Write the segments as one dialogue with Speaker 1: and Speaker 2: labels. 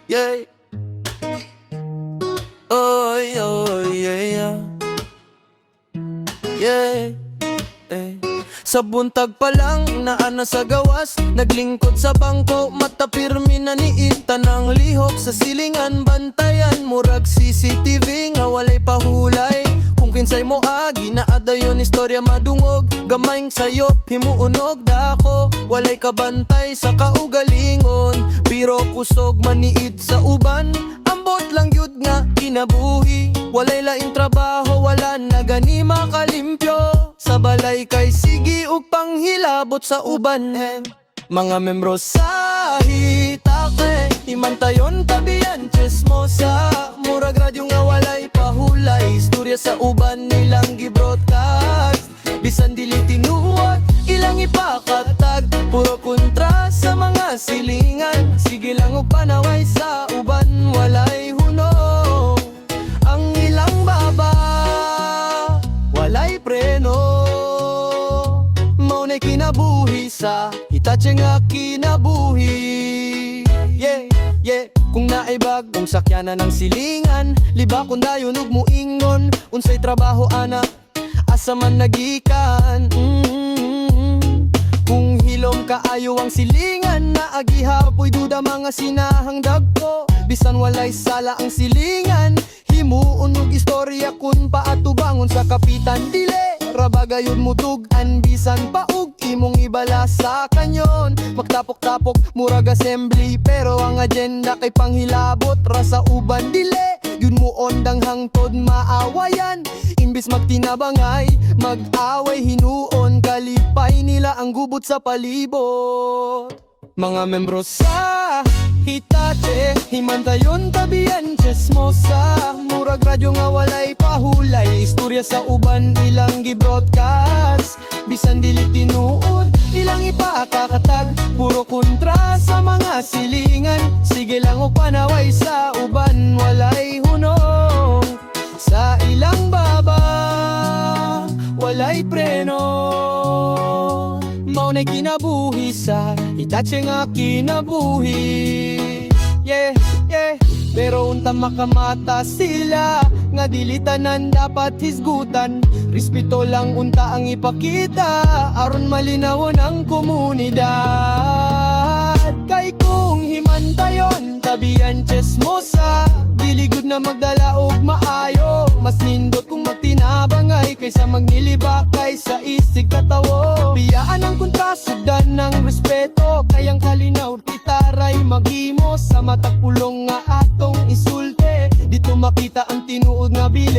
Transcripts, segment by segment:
Speaker 1: yeah. Oh, yeah, yeah, eh. Sa buntag pa lang, naana sa gawas, naglingkod sa bangko, mata pirmi na niita ng lihok. Sa silingan, bantayan, murag CCTV nga walay pahulay. Kung kinsay mo agi, naada yun istorya madungog. Gamayng sayop, himuunog dako, walay kabantay sa kaugalingon. Pero kusog maniid sa uban, ambot lang yun nga kinabuhi. Walay laing trabaho, wala na gani makalimpyo. Sa balay kay sige ug panghilabot sa uban. Mga membro sa hitake, imantayon tabiyan chismosa. Murag radyo nga walay pahulay, istorya sa uban nilang gibroadcast. Bisan dili tinuod, ilang ipakatag, puro kontra sa mga silingan. Sige lang og panaway sa uban, walay hunong. Ang ilang baba, walay preno. Maunay kinabuhi sa Hitachi nga kinabuhi. Yeah, yeah. Kung naibag, kung sakyanan ng silingan, liba kung dayon ug muingon, unsay trabaho ana, asa man nagikan. Kung hilom kaayo ang silingan, naagihapoy duda mga sinahang dagko. Bisan walay sala ang silingan, himuon og istorya kun paatubangon sa kapitan dili. Rabagayon mutugan, bisan paug imong ibala sa kanyon. Magtapok-tapok, murag assembly, pero ang agenda kay panghilabot rasa uban dili. Yun mo ondang hangtod maawayan, imbis magtinabangay, mag-away hinuon. Kalipay nila ang gubot sa palibot. Mga membro sa Hitachi, himantayon tabiyan chismosa. Murag radyo nga walay pahulay, istorya sa uban ilang gibroadcast. Bisan dili tinuod, ilang ipakakatag, puro kontra sa mga silingan. Sige lang og panaway sa uban, walay hunong. Sa ilang baba, walay preno. Maunay kinabuhi sa Hitachi nga kinabuhi. Yeah, yeah. Pero unta makamata sila, nga dilitanan dapat hisgutan. Respeto lang unta ang ipakita, aron malinawon ang komunidad. Kay kung himantayon, tabiyan chismosa, diligod na magdala og maayo. Mas nindot kung magtinabangay, kaysa magnilibakay sa isig katawo. Biyaan ang kontrasugdan ng respeto, kayang kalinaw titaray maghimo. Sa matag pulong nga atong isulte, dito makita ang tinuod nga bilis.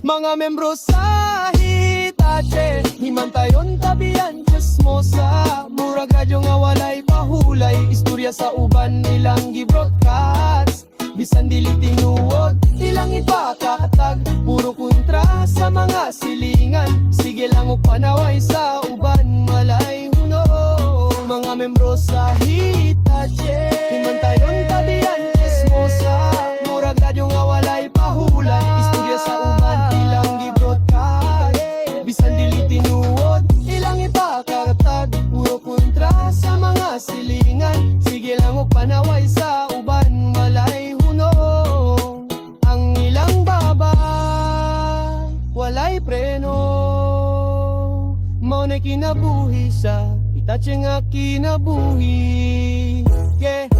Speaker 1: Mga membro sa Hitachi, himantayon tabiyan chismosa. Murag radyo nga walay pahulay, istorya sa uban nilang gibroadcast. Bisan dili tinuod, ilang ipakakatag, puro kontra sa mga silingan. Sige lang og panaway sa uban, malay hunong. Mga membro sa Hitachi, himantayon tabiyan chismosa. Murag radyo nga walay pahulay, istorya sa uban ilang gibroadcast. Bisan dili tinuod, ilang ipakakatag, puro kontra sa mga silingan. Sige lang og panaway sa uban, malay hunong. Ang ilang baba, walay preno. Maunay kinabuhi sa Hitachi nga kinabuhi. Yeah,